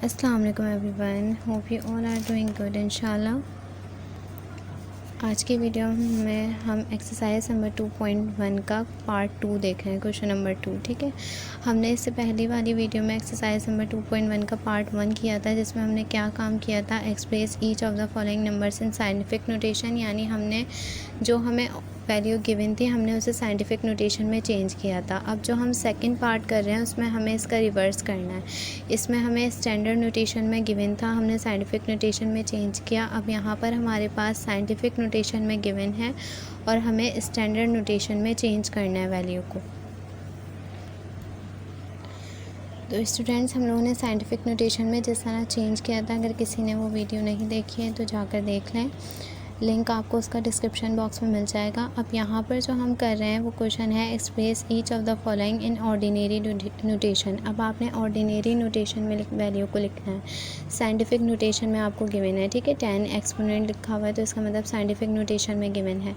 अस्सलाम वालेकुम everyone, hope you all are doing good इंशाल्लाह। आज की वीडियो में हम एक्सरसाइज नंबर 2.1 का पार्ट 2 देख रहे हैं, क्वेश्चन नंबर 2। ठीक है, हमने इससे पहली वाली वीडियो में एक्सरसाइज नंबर 2.1 का पार्ट 1 किया था, जिसमें हमने क्या काम किया था, express each of the following numbers in scientific notation. यानी हमने जो हमें वैल्यू गिवन थी हमने उसे साइंटिफिक नोटेशन में चेंज किया था। अब जो हम सेकंड पार्ट कर रहे हैं उसमें हमें इसका रिवर्स करना है। इसमें हमें स्टैंडर्ड नोटेशन में गिवन था, हमने साइंटिफिक नोटेशन में चेंज किया। अब यहाँ पर हमारे पास साइंटिफिक नोटेशन में गिवन है और हमें स्टैंडर्ड नोटेशन में चेंज करना है वैल्यू को। तो स्टूडेंट्स, हम लोगों ने साइंटिफिक नोटेशन में जिस तरह चेंज किया था, अगर किसी ने वो वीडियो नहीं देखी है तो जाकर देख लें, लिंक आपको उसका डिस्क्रिप्शन बॉक्स में मिल जाएगा। अब यहाँ पर जो हम कर रहे हैं वो क्वेश्चन है express each of the following in ordinary notation. अब आपने ऑर्डिनरी नोटेशन में वैल्यू को लिखना है, साइंटिफिक नोटेशन में आपको गिवन है। ठीक है, 10 एक्सपोनेंट लिखा हुआ है तो इसका मतलब साइंटिफिक नोटेशन में गिवन है।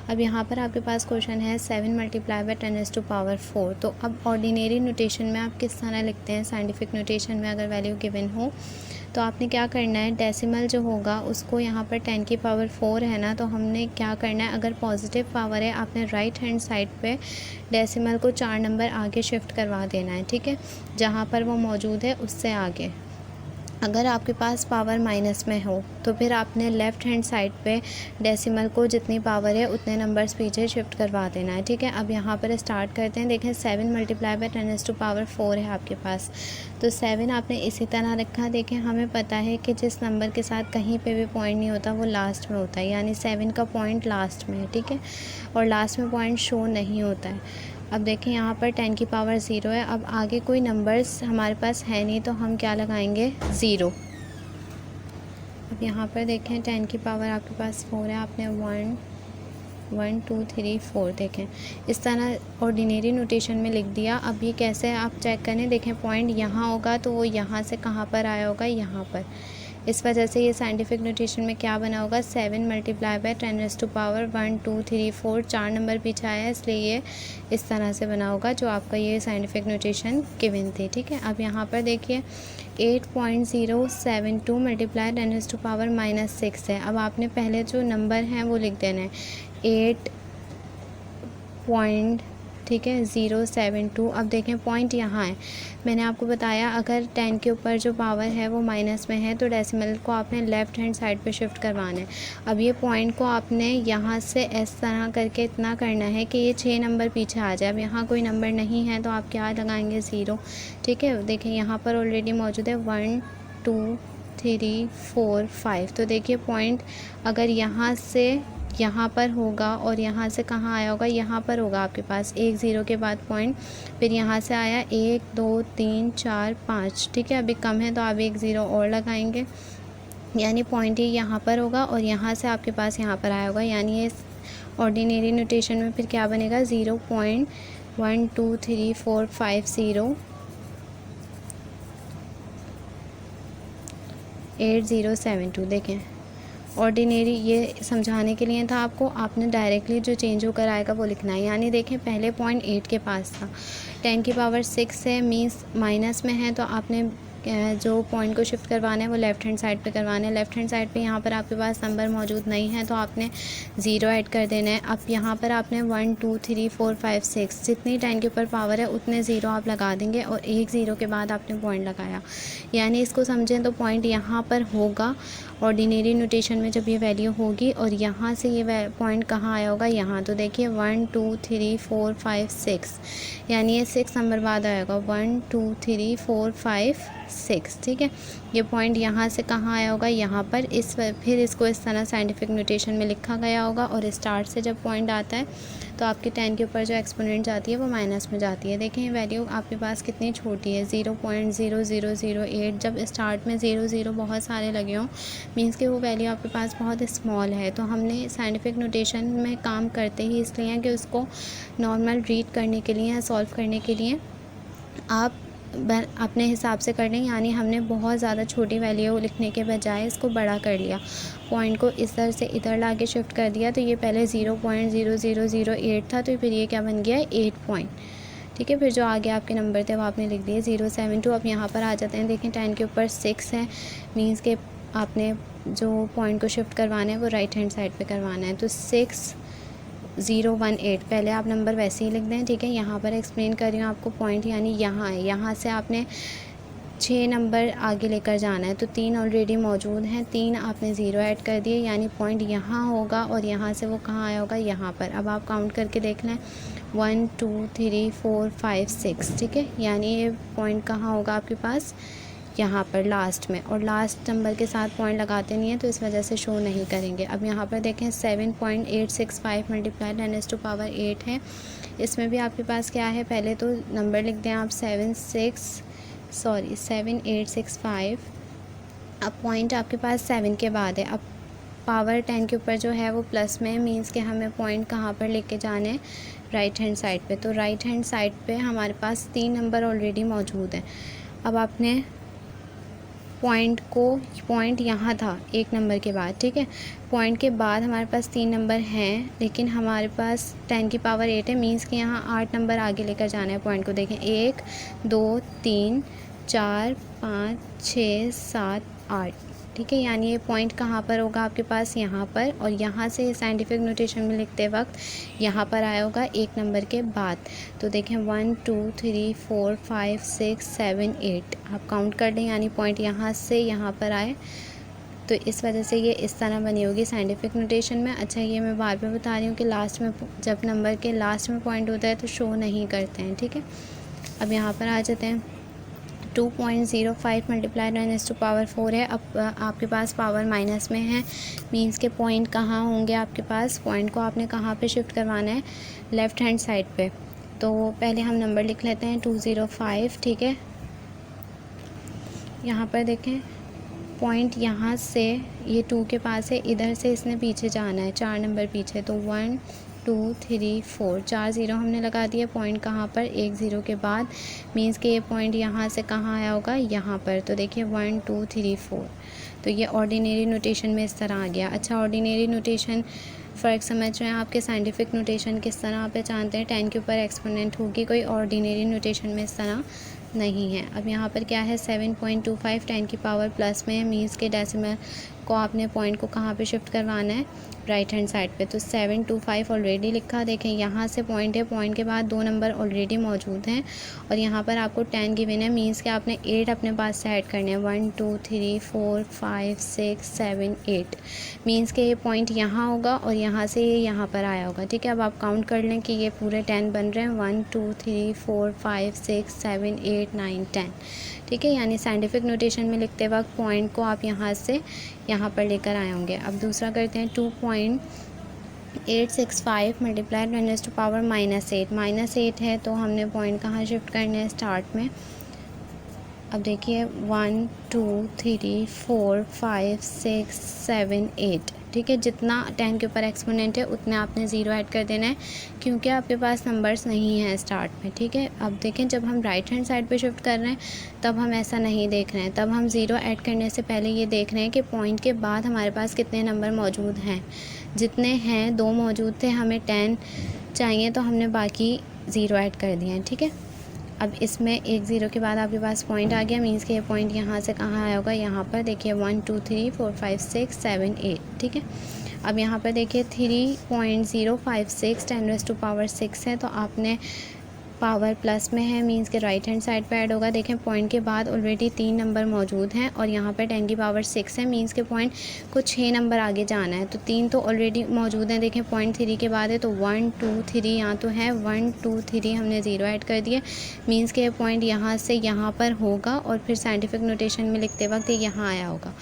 अब यहाँ पर आपके पास क्वेश्चन है 7 मल्टीप्लाई बाय 10⁻⁴। तो अब ऑर्डिनरी नोटेशन में आप किस तरह लिखते हैं, साइंटिफिक नोटेशन में अगर वैल्यू गिवन हो तो आपने क्या करना है, डेसिमल जो होगा उसको यहाँ पर 10⁻⁴ है ना, तो हमने क्या करना है, अगर पॉजिटिव पावर है आपने राइट हैंड साइड पे डेसिमल को 4 नंबर आगे शिफ्ट करवा देना है। ठीक है, जहाँ पर वो मौजूद है उससे आगे। अगर आपके पास पावर माइनस में हो तो फिर आपने लेफ़्ट हैंड साइड पे डेसिमल को जितनी पावर है उतने नंबर्स पीछे शिफ्ट करवा देना है। ठीक है, अब यहाँ पर स्टार्ट करते हैं। देखें 7 मल्टीप्लाई बाय 10⁻⁴ है आपके पास, तो 7 आपने इसी तरह रखा। देखें हमें पता है कि जिस नंबर के साथ कहीं पे भी पॉइंट नहीं होता वो लास्ट में होता है, यानी 7 का पॉइंट लास्ट में है। ठीक है, और लास्ट में पॉइंट शो नहीं होता है। अब देखें यहाँ पर 10⁻⁴ है। अब आगे कोई नंबर्स हमारे पास है नहीं तो हम क्या लगाएंगे, 0। अब यहाँ पर देखें 10 की पावर आपके पास 4 है, आपने 1 2 3 4 देखें इस तरह ऑर्डिनरी नोटेशन में लिख दिया। अब ये कैसे आप चेक करें, देखें पॉइंट यहाँ होगा तो वो यहाँ से कहाँ पर आया होगा, यहाँ पर। इस वजह से ये साइंटिफिक नोटेशन में क्या बना होगा, 7 मल्टीप्लाई बाय 10⁻1 2 3 4, 4 नंबर पीछे आया इसलिए ये इस तरह से बना होगा जो आपका ये साइंटिफिक नोटेशन गिवन थी। ठीक है, अब यहाँ पर देखिए 8.072 मल्टीप्लाई 10⁻⁻6 है। अब आपने पहले जो नंबर हैं वो लिख देना है 8 पॉइंट, ठीक है, 072। अब देखें पॉइंट यहाँ है, मैंने आपको बताया अगर 10 के ऊपर जो पावर है वो माइनस में है तो डेसिमल को आपने लेफ़्ट हैंड साइड पे शिफ्ट करवाना है। अब ये पॉइंट को आपने यहाँ से इस तरह करके इतना करना है कि ये 6 नंबर पीछे आ जाए। अब यहाँ कोई नंबर नहीं है तो आप क्या लगाएंगे, 0। ठीक है, देखें यहाँ पर ऑलरेडी मौजूद है 1 2 3 4 5। तो देखिए पॉइंट अगर यहाँ से यहाँ पर होगा और यहाँ से कहाँ आया होगा, यहाँ पर होगा आपके पास, 1 0 के बाद पॉइंट, फिर यहाँ से आया 1 2 3 4 5। ठीक है, अभी कम है तो आप 1 0 और लगाएंगे, यानी पॉइंट ही यहाँ पर होगा और यहाँ से आपके पास यहाँ पर आया होगा, यानी ये ऑर्डिनरी नोटेशन में फिर क्या बनेगा, 0.1 2 3 4 5 0 8072। देखें ऑर्डिनरी ये समझाने के लिए था आपको, आपने डायरेक्टली जो चेंज होकर आएगा वो लिखना है। यानी देखें पहले पॉइंट 8 के पास था, 10⁻⁶ है, मीन्स माइनस में है, तो आपने जो पॉइंट को शिफ्ट करवाना है वो लेफ़्ट हैंड साइड पे करवाना है। लेफ़्ट हैंड साइड पे यहाँ पर आपके पास नंबर मौजूद नहीं है तो आपने 0 ऐड कर देना है। अब यहाँ पर आपने 1 2 3 4 5 6 जितनी 10 के ऊपर पावर है उतने 0 आप लगा देंगे और 1 0 के बाद आपने पॉइंट लगाया, यानी इसको समझें तो पॉइंट यहाँ पर होगा ऑर्डिनरी नोटेशन में जब ये वैल्यू होगी, और यहाँ से ये पॉइंट कहाँ आया होगा, यहाँ। तो देखिए 1 2 3 4 5 6, यानी ये 6 नंबर बाद आएगा, 1 2 3 4 5 6। ठीक है, ये पॉइंट यहाँ से कहाँ आया होगा, यहाँ पर। फिर इसको इस तरह साइंटिफिक नोटेशन में लिखा गया होगा और स्टार्ट से जब पॉइंट आता है तो आपकी 10 के ऊपर जो एक्सपोनेंट जाती है वो माइनस में जाती है। देखें वैल्यू आपके पास कितनी छोटी है, 0.0008। जब स्टार्ट में 0 0 बहुत सारे लगे हों मीन्स कि वो वैल्यू आपके पास बहुत स्मॉल है। तो हमने साइंटिफिक नोटेशन में काम करते ही इसलिए हैं कि उसको नॉर्मल रीड करने के लिए या सॉल्व करने के लिए आप अपने हिसाब से कर लें, यानी हमने बहुत ज़्यादा छोटी वैल्यू लिखने के बजाय इसको बड़ा कर लिया, पॉइंट को इधर से इधर ला के शिफ्ट कर दिया। तो ये पहले 0.0008 था तो फिर ये क्या बन गया, 8 पॉइंट। ठीक है। फिर जो आगे आपके नंबर थे वो आपने लिख दिए 072। अब यहाँ पर आ जाते हैं, देखें 10 के ऊपर 6 है, मीन्स के आपने जो पॉइंट को शिफ्ट करवाना है वो राइट हैंड साइड पे करवाना है। तो 6018 पहले आप नंबर वैसे ही लिख दें, ठीक है। यहाँ पर एक्सप्लेन कर रही हूँ आपको, पॉइंट यानी यहाँ है, यहाँ से आपने 6 नंबर आगे लेकर जाना है। तो 3 ऑलरेडी मौजूद हैं, 3 आपने 0 ऐड कर दिए, यानी पॉइंट यहाँ होगा और यहाँ से वो कहाँ आया होगा, यहाँ पर। अब आप काउंट करके देख लें 1 2 3 4 5 6, ठीक है। यानी ये पॉइंट कहाँ होगा आपके पास, यहाँ पर लास्ट में, और लास्ट नंबर के साथ पॉइंट लगाते नहीं है तो इस वजह से शो नहीं करेंगे। अब यहाँ पर देखें 7.865 मल्टीप्लाई 10⁸ 8 है। इसमें भी आपके पास क्या है, पहले तो नंबर लिख दें आप 7865। अब पॉइंट आपके पास 7 के बाद है। अब पावर 10 के ऊपर जो है वो प्लस में, मीन्स कि हमें पॉइंट कहाँ पर लेके जाने हैं, राइट हैंड साइड पे। तो राइट हैंड साइड पे हमारे पास 3 नंबर ऑलरेडी मौजूद हैं। अब आपने पॉइंट यहाँ था 1 नंबर के बाद, ठीक है। पॉइंट के बाद हमारे पास 3 नंबर हैं, लेकिन हमारे पास 10 की पावर 8 है, मीन्स कि यहाँ 8 नंबर आगे लेकर जाना है पॉइंट को। देखें 1 2 3 4 5 6 7 8, ठीक है। यानी ये पॉइंट कहाँ पर होगा आपके पास, यहाँ पर, और यहाँ से साइंटिफिक नोटेशन में लिखते वक्त यहाँ पर आया होगा 1 नंबर के बाद। तो देखें 1 2 3 4 5 6 7 8 आप काउंट कर लें, यानी पॉइंट यहाँ से यहाँ पर आए, तो इस वजह से ये इस तरह बनी होगी साइंटिफिक नोटेशन में। अच्छा, ये मैं बार बार बता रही हूँ कि लास्ट में, जब नंबर के लास्ट में पॉइंट होता है तो शो नहीं करते हैं, ठीक है। अब यहाँ पर आ जाते हैं 2.05 मल्टीप्लाई 10⁻4 है। अब आपके पास पावर माइनस में है, मींस के पॉइंट कहाँ होंगे आपके पास, पॉइंट को आपने कहाँ पे शिफ्ट करवाना है, लेफ़्ट हैंड साइड पे। तो पहले हम नंबर लिख लेते हैं 205, ठीक है। यहाँ पर देखें पॉइंट यहाँ से, ये 2 के पास है, इधर से इसने पीछे जाना है, 4 नंबर पीछे। तो 1 2 3 4 4 0 हमने लगा दिया। पॉइंट कहाँ पर, 1 0 के बाद, मींस कि ये पॉइंट यहाँ से कहाँ आया होगा, यहाँ पर। तो देखिए 1 2 3 4, तो ये ऑर्डिनरी नोटेशन में इस तरह आ गया। अच्छा, ऑर्डिनरी नोटेशन फ़र्क समझ रहे हैं आपके, साइंटिफिक नोटेशन किस तरह आप पहचानते हैं, 10 के ऊपर एक्सपोनेंट होगी, कोई ऑर्डिनरी नोटेशन में इस तरह नहीं है। अब यहाँ पर क्या है 7.25 10 की पावर प्लस में है, मीन्स के डेसिमल को आपने पॉइंट को कहाँ पे शिफ्ट करवाना है, राइट हैंड साइड पे। तो 725 ऑलरेडी लिखा, देखें यहाँ से पॉइंट है, पॉइंट के बाद 2 नंबर ऑलरेडी मौजूद हैं, और यहाँ पर आपको 10 गिवन है, मीन्स के आपने 8 अपने पास से ऐड करने हैं, 1 2 3 4 5 6 7 8, मीन्स के ये पॉइंट यहाँ होगा और यहाँ से ये यहाँ पर आया होगा, ठीक है। अब आप काउंट कर लें कि ये पूरे 10 बन रहे हैं, 1 2 3 4 5 6 7 8 9 10, ठीक है। यानी साइंटिफिक नोटेशन में लिखते वक्त पॉइंट को आप यहाँ से यहाँ पर लेकर आए होंगे। अब दूसरा करते हैं 2.865 मल्टीप्लाई 10⁻⁻8 -8 है, तो हमने पॉइंट कहाँ शिफ्ट करना है, स्टार्ट में। अब देखिए 1 2 3 4 5 6 7 8, ठीक है। जितना 10 के ऊपर एक्सपोनेंट है उतने आपने 0 ऐड कर देना है, क्योंकि आपके पास नंबर्स नहीं हैं स्टार्ट में, ठीक है। अब देखें जब हम राइट हैंड साइड पे शिफ्ट कर रहे हैं तब हम ऐसा नहीं देख रहे हैं, तब हम 0 ऐड करने से पहले ये देख रहे हैं कि पॉइंट के बाद हमारे पास कितने नंबर मौजूद हैं। जितने हैं 2 मौजूद थे, हमें 10 चाहिए, तो हमने बाकी 0 ऐड कर दिए हैं, ठीक है। अब इसमें 1 0 के बाद आपके पास पॉइंट आ गया, मीन्स कि ये पॉइंट यहाँ से कहाँ आया होगा, यहाँ पर। देखिए 1 2 3 4 5 6 7 8, ठीक है। अब यहाँ पर देखिए 3.056 10⁻6 है, तो आपने पावर प्लस में है, मींस के राइट हैंड साइड पे ऐड होगा। देखें पॉइंट के बाद ऑलरेडी 3 नंबर मौजूद हैं और यहाँ पे 10 की पावर 6 है, मींस के पॉइंट को 6 नंबर आगे जाना है, तो 3 तो ऑलरेडी मौजूद हैं। देखें पॉइंट 3 के बाद है, तो 1 2 3 यहाँ तो है, 1 2 3 हमने 0 ऐड कर दिया, मींस के पॉइंट यहाँ से यहाँ पर होगा और फिर साइंटिफिक नोटेशन में लिखते वक्त ये यहाँ आया होगा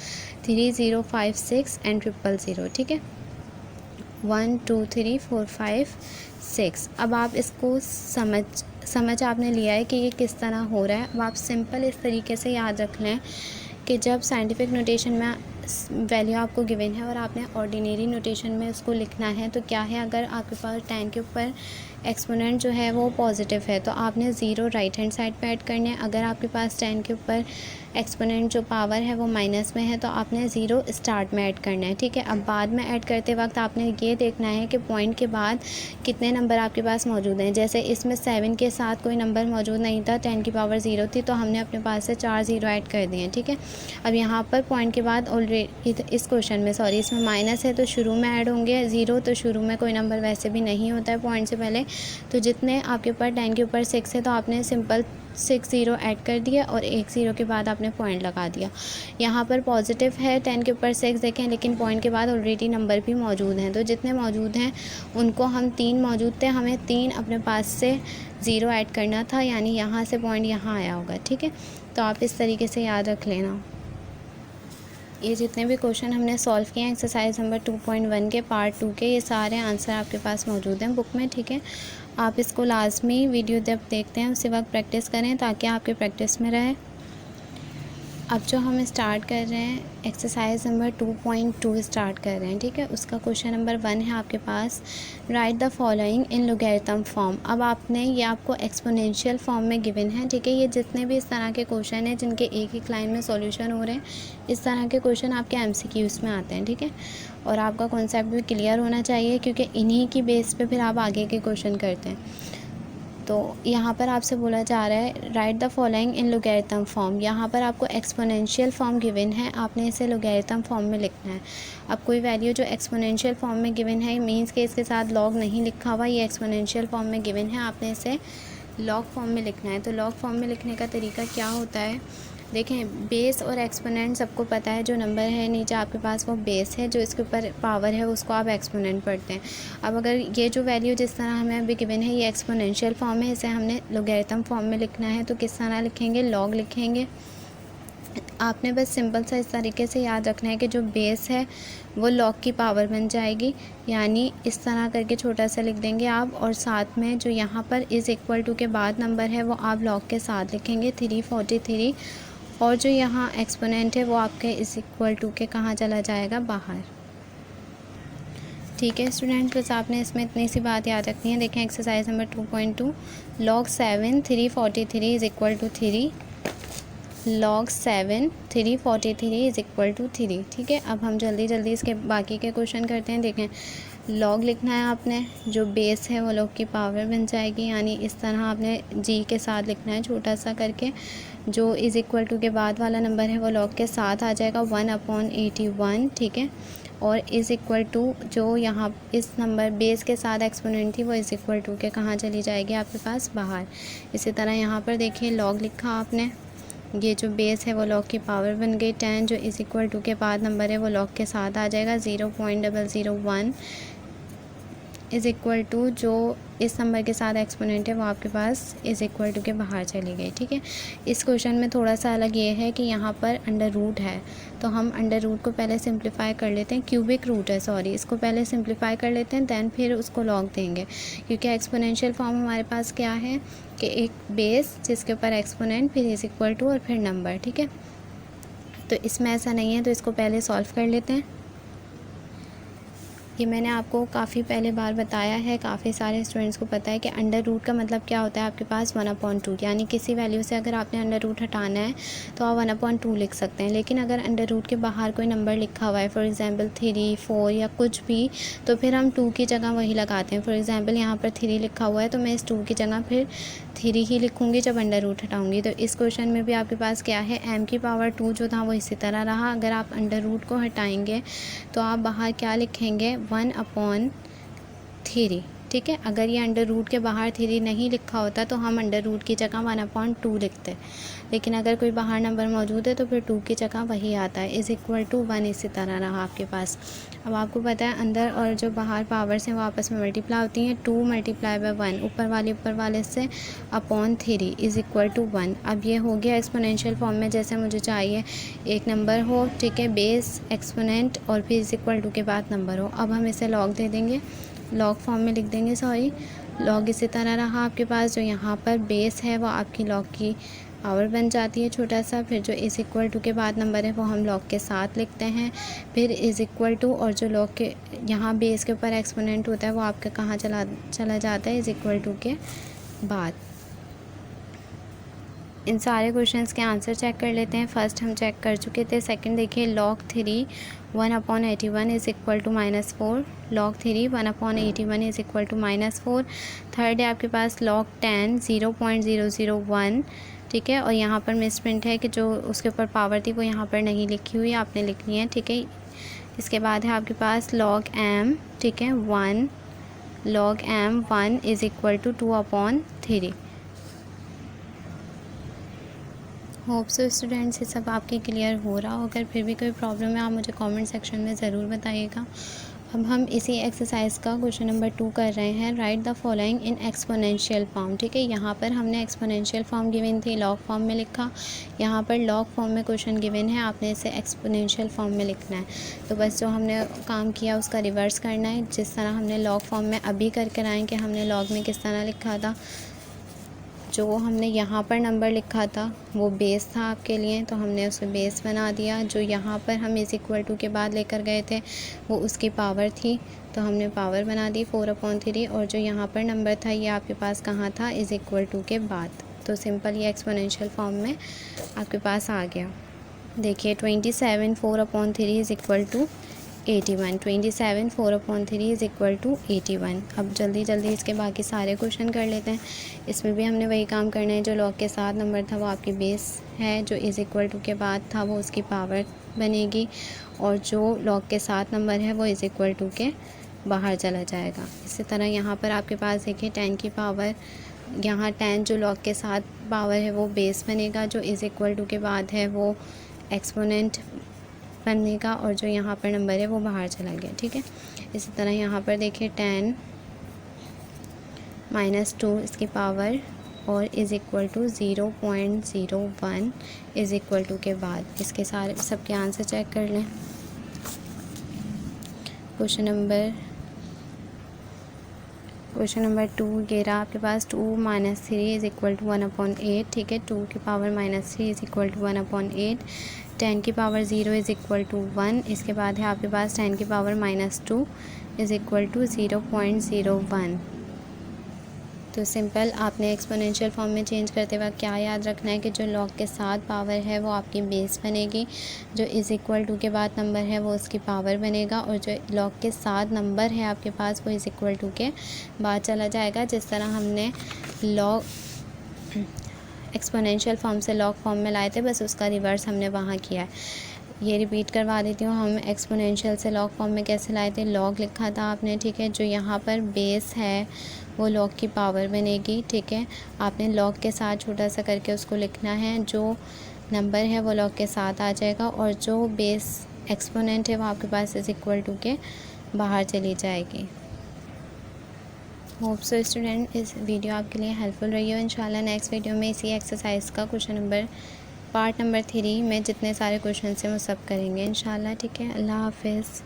3056 एंड 000, ठीक है। 1 2 3 4 5 6। अब आप इसको समझ आपने लिया है कि ये किस तरह हो रहा है। अब आप सिंपल इस तरीके से याद रख लें कि जब साइंटिफिक नोटेशन में वैल्यू आपको गिवन है और आपने ऑर्डिनरी नोटेशन में उसको लिखना है, तो क्या है, अगर आपके पास 10 के ऊपर एक्सपोनेंट जो है वो पॉजिटिव है तो आपने 0 राइट हैंड साइड पे ऐड करने हैं। अगर आपके पास 10 के ऊपर एक्सपोनेंट जो पावर है वो माइनस में है तो आपने 0 स्टार्ट में ऐड करना है, ठीक है। अब बाद में ऐड करते वक्त आपने ये देखना है कि पॉइंट के बाद कितने नंबर आपके पास मौजूद हैं। जैसे इसमें 7 के साथ कोई नंबर मौजूद नहीं था, 10 की पावर 0 थी, तो हमने अपने पास से 4 0 ऐड कर दिए, ठीक है। अब यहाँ पर पॉइंट के बाद ऑलरेडी इस क्वेश्चन में इसमें माइनस है तो शुरू में ऐड होंगे 0, तो शुरू में कोई नंबर वैसे भी नहीं होता है पॉइंट से पहले। तो जितने आपके ऊपर 10 के ऊपर 6 है तो आपने सिंपल 6 0 ऐड कर दिया और 1 0 के बाद आपने पॉइंट लगा दिया। यहाँ पर पॉजिटिव है 10 के ऊपर 6 देखें, लेकिन पॉइंट के बाद ऑलरेडी नंबर भी मौजूद हैं, तो जितने मौजूद हैं उनको हम 3 मौजूद थे, हमें 3 अपने पास से 0 ऐड करना था, यानी यहाँ से पॉइंट यहाँ आया होगा, ठीक है। तो आप इस तरीके से याद रख लेना। ये जितने भी क्वेश्चन हमने सॉल्व किए हैं एक्सरसाइज नंबर 2.1 के पार्ट 2 के, ये सारे आंसर आपके पास मौजूद हैं बुक में, ठीक है। आप इसको लाजमी वीडियो जब देखते हैं उसी वक्त प्रैक्टिस करें ताकि आपके प्रैक्टिस में रहे। अब जो हम स्टार्ट कर रहे हैं एक्सरसाइज नंबर 2.2 स्टार्ट कर रहे हैं, ठीक है। उसका क्वेश्चन नंबर 1 है आपके पास, write the following in logarithm form. अब आपने ये आपको एक्सपोनेंशियल फॉर्म में गिवन है, ठीक है। ये जितने भी इस तरह के क्वेश्चन हैं जिनके एक एक लाइन में सॉल्यूशन हो रहे हैं, इस तरह के क्वेश्चन आपके MCQs में आते हैं, ठीक है। और आपका कॉन्सेप्ट भी क्लियर होना चाहिए क्योंकि इन्हीं की बेस पे फिर आप आगे के क्वेश्चन करते हैं। तो यहाँ पर आपसे बोला जा रहा है right the following in logarithm form. यहाँ पर आपको एक्सपोनेंशियल फॉर्म गिवन है, आपने इसे लोगैरिथम फॉर्म में लिखना है। अब कोई वैल्यू जो एक्सपोनेंशियल फॉर्म में गिवन है मींस के इसके साथ लॉग नहीं लिखा हुआ, ये एक्सपोनेंशियल फॉर्म में गिवन है, आपने इसे लॉग फॉर्म में लिखना है। तो लॉग फॉर्म में लिखने का तरीका क्या होता है, देखें बेस और एक्सपोनेंट सबको पता है, जो नंबर है नीचे आपके पास वो बेस है, जो इसके ऊपर पावर है उसको आप एक्सपोनेंट पढ़ते हैं। अब अगर ये जो वैल्यू जिस तरह हमें अभी गिवन है ये एक्सपोनेंशियल फॉर्म है, इसे हमने लोगैरिथम फॉर्म में लिखना है, तो किस तरह लिखेंगे, लॉग लिखेंगे। आपने बस सिंपल सा इस तरीके से याद रखना है कि जो बेस है वो लॉग की पावर बन जाएगी, यानी इस तरह करके छोटा सा लिख देंगे आप, और साथ में जो यहाँ पर इज़ इक्वल टू के बाद नंबर है वो आप लॉग के साथ लिखेंगे 343, और जो यहाँ एक्सपोनेंट है वो आपके इज़ इक्वल टू के कहाँ चला जाएगा, बाहर, ठीक है स्टूडेंट। बस आपने इसमें इतनी सी बात याद रखनी है। देखें exercise number 2.2, log 7 343 is equal to 3, log 7 343 is equal to 3, ठीक है। अब हम जल्दी जल्दी इसके बाकी के क्वेश्चन करते हैं। देखें लॉग लिखना है आपने, जो बेस है वो लॉग की पावर बन जाएगी, यानी इस तरह आपने जी के साथ लिखना है छोटा सा करके, जो इज़ इक्वल टू के बाद वाला नंबर है वो लॉग के साथ आ जाएगा 1/81, ठीक है। और इज़ इक्वल टू जो यहाँ इस नंबर बेस के साथ एक्सपोनेंट थी वो इज़ इक्वल टू के कहाँ चली जाएगी, आपके पास बाहर। इसी तरह यहाँ पर देखिए लॉग लिखा आपने, ये जो बेस है वो लॉग की पावर बन गई 10, जो इज़ इक्वल टू के बाद नंबर है वो लॉग के साथ आ जाएगा 0.001 इज़ इक्वल टू जो इस नंबर के साथ एक्सपोनेंट है वो आपके पास इज़ इक्वल टू के बाहर चली गई, ठीक है। इस क्वेश्चन में थोड़ा सा अलग ये है कि यहाँ पर अंडर रूट है, तो हम अंडर रूट को पहले सिंप्लीफाई कर लेते हैं, क्यूबिक रूट है सॉरी, इसको पहले सिंप्लीफाई कर लेते हैं दैन फिर उसको लॉग देंगे, क्योंकि एक्सपोनेंशियल फॉर्म हमारे पास क्या है कि एक बेस जिसके ऊपर एक्सपोनेंट फिर इज़ इक्वल टू और फिर नंबर, ठीक है। तो इसमें ऐसा नहीं है, तो इसको पहले सॉल्व कर लेते हैं। ये मैंने आपको काफ़ी पहले बार बताया है, काफ़ी सारे स्टूडेंट्स को पता है कि अंडर रूट का मतलब क्या होता है आपके पास 1/2, यानी किसी वैल्यू से अगर आपने अंडर रूट हटाना है तो आप 1/2 लिख सकते हैं। लेकिन अगर अंडर रूट के बाहर कोई नंबर लिखा हुआ है फॉर एग्जांपल 3, 4 या कुछ भी, तो फिर हम 2 की जगह वही लगाते हैं। फॉर एग्जांपल यहाँ पर 3 लिखा हुआ है तो मैं इस 2 की जगह फिर 3 ही लिखूँगी जब अंडर रूट हटाऊँगी। तो इस क्वेश्चन में भी आपके पास क्या है, m की पावर 2 जो था वो इसी तरह रहा। अगर आप अंडर रूट को हटाएँगे तो आप बाहर क्या लिखेंगे, 1/3, ठीक है। अगर ये अंडर रूट के बाहर 3 नहीं लिखा होता तो हम अंडर रूट की जगह 1/2 लिखते, लेकिन अगर कोई बाहर नंबर मौजूद है तो फिर 2 की जगह वही आता है, इज़ इक्वल टू 1 इसी तरह रहा आपके पास। अब आपको पता है अंदर और जो बाहर पावर्स हैं वो आपस में मल्टीप्लाई होती हैं, 2 × 1 ऊपर वाले से अपॉन 3 इज़ इक्वल टू 1। अब ये हो गया एक्सपोनेंशियल फॉर्म में जैसे मुझे चाहिए, एक नंबर हो, ठीक है, बेस एक्सपोनेंट और फिर इज़ इक्वल टू के बाद नंबर हो। अब हम इसे लॉग दे देंगे, लॉग फॉर्म में लिख देंगे सॉरी। लॉग इसी तरह रहा आपके पास, जो यहाँ पर बेस है वो आपकी लॉग की पावर बन जाती है छोटा सा। फिर जो इज़ इक्वल टू के बाद नंबर है वो हम लॉग के साथ लिखते हैं। फिर इज़ इक्वल टू और जो लॉग के यहाँ बेस के ऊपर एक्सपोनेंट होता है वो आपका कहाँ चला जाता है, इज़ इक्वल टू के बाद। इन सारे क्वेश्चंस के आंसर चेक कर लेते हैं। फर्स्ट हम चेक कर चुके थे। सेकंड देखिए, log 3 1/81 is equal to -4। log 3 1/81 is equal to -4। Third है आपके पास log 10 0.001, ठीक है। और यहाँ पर मिसप्रिंट है कि जो उसके ऊपर पावर थी वो यहाँ पर नहीं लिखी हुई, आपने लिखनी है, ठीक है। इसके बाद है आपके पास log m, ठीक है, 1 log m 1 is equal to 2/3। Hope so students ये सब आपके क्लियर हो रहा हो। अगर फिर भी कोई प्रॉब्लम है आप मुझे कमेंट सेक्शन में ज़रूर बताइएगा। अब हम इसी एक्सरसाइज का क्वेश्चन नंबर 2 कर रहे हैं। Right the following in exponential form, ठीक है। यहाँ पर हमने एक्सपोनेंशियल फॉर्म गिवन थी, लॉग फॉर्म में लिखा। यहाँ पर लॉग फॉर्म में क्वेश्चन गिवन है, आपने इसे एक्सपोनेंशियल फॉर्म में लिखना है। तो बस जो हमने काम किया उसका रिवर्स करना है। जिस तरह हमने लॉग फॉर्म में अभी करके आए कि हमने लॉग में किस तरह लिखा था, जो हमने यहाँ पर नंबर लिखा था वो बेस था आपके लिए, तो हमने उसे बेस बना दिया। जो यहाँ पर हम इज़ इक्वल टू के बाद लेकर गए थे वो उसकी पावर थी, तो हमने पावर बना दी 4/3। और जो यहाँ पर नंबर था ये आपके पास कहाँ था, इज़ इक्वल टू के बाद। तो सिंपल ये एक्सपोनेंशियल फॉर्म में आपके पास आ गया। देखिए 27 4/3 is equal to 81। 27 4/3 is equal to 81। अब जल्दी इसके बाकी सारे क्वेश्चन कर लेते हैं। इसमें भी हमने वही काम करना है। जो लॉग के साथ नंबर था वो आपकी बेस है, जो इज़ इक्वल टू के बाद था वो उसकी पावर बनेगी, और जो लॉग के साथ नंबर है वो इज़ इक्वल टू के बाहर चला जाएगा। इसी तरह यहाँ पर आपके पास देखिए 10 की पावर, यहाँ 10 जो लॉग के साथ पावर है वो बेस बनेगा, जो इज़ इक्वल टू के बाद है वो एक्सपोनेंट बनने का, और जो यहाँ पर नंबर है वो बाहर चला गया, ठीक है। इसी तरह यहाँ पर देखिए 10 -2 इसकी पावर और is equal to 0.01 is equal to के बाद। इसके सारे सबके आंसर चेक कर लें। क्वेश्चन नंबर 2 ये रहा आपके पास। 2 - 3 इज़ इक्वल टू 1/8, ठीक है। 2 की पावर -3 इज़ इक्वल टू 1/8। 10 की पावर 0 इज़ इक्वल टू 1। इसके बाद है आपके पास 10 की पावर -2 इज़ इक्वल टू 0.01। तो सिंपल आपने एक्सपोनेंशियल फॉर्म में चेंज करते वक्त क्या याद रखना है कि जो लॉग के साथ पावर है वो आपकी बेस बनेगी, जो इज़ इक्वल टू के बाद नंबर है वो उसकी पावर बनेगा, और जो लॉग के साथ नंबर है आपके पास वो इज़ इक्वल टू के बाद चला जाएगा। जिस तरह हमने लॉग एक्सपोनेंशियल फॉर्म से लॉग फॉर्म में लाए थे, बस उसका रिवर्स हमने वहाँ किया है। ये रिपीट करवा देती हूँ, हम एक्सपोनेंशियल से लॉग फॉर्म में कैसे लाए थे। लॉग लिखा था आपने, ठीक है। जो यहाँ पर बेस है वो लॉग की पावर बनेगी, ठीक है। आपने लॉग के साथ छोटा सा करके उसको लिखना है, जो नंबर है वो लॉग के साथ आ जाएगा, और जो बेस एक्सपोनेंट है वो आपके पास इज़ इक्वल टू के बाहर चली जाएगी। होप सो स्टूडेंट इस वीडियो आपके लिए हेल्पफुल रही हो। इंशाल्लाह नेक्स्ट वीडियो में इसी एक्सरसाइज का पार्ट नंबर 3 में जितने सारे क्वेश्चन हैं वो सब करेंगे इंशाल्लाह, ठीक है। अल्लाह हाफिज़।